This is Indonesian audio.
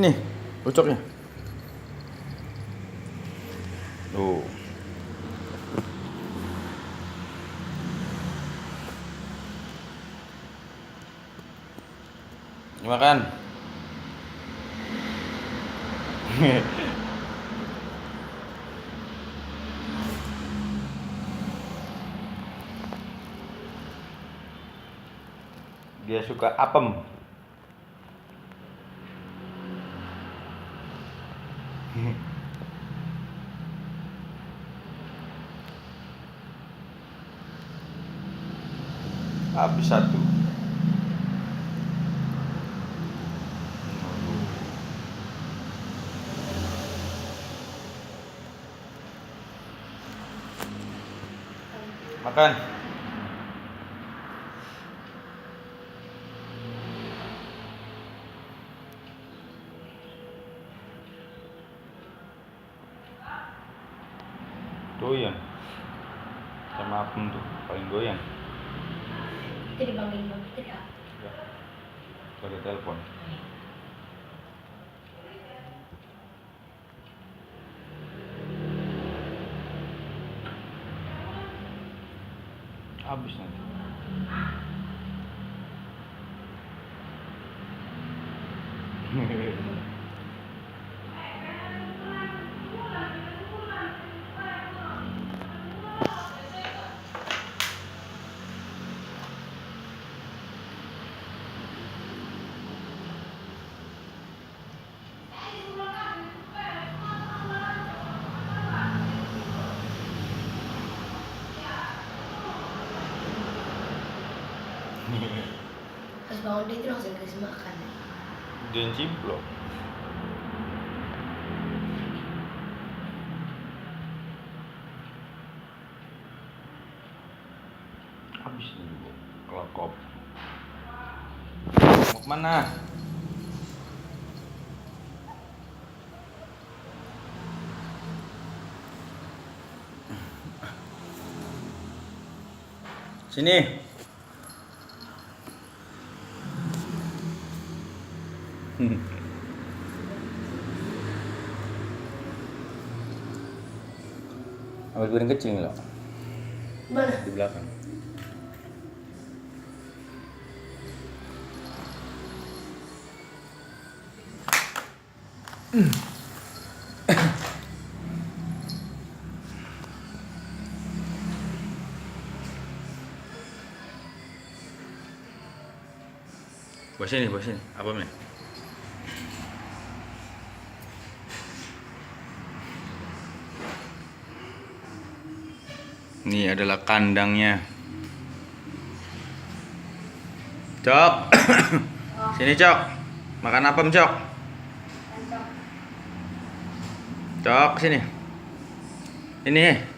Nih, ucoknya. Tuh. Makan. Dia suka apem. Habis satu. Makan. Doyan. Sama apem tuh paling doyan. Itu dibangunin Bang Fitri ya? Ya. Pakai telepon. Habis nanti. Pas bangun dia itu langsung kasih makan. Dia ciplok. Habis nih bu, kelokop. Mau kemana? Sini. Ambil piring kecil nggak? Mana? Di belakang. Bawa sini, apa men? Ini adalah kandangnya. Cok. Sini, Cok. Makan apem, Cok. Cok, sini. Ini.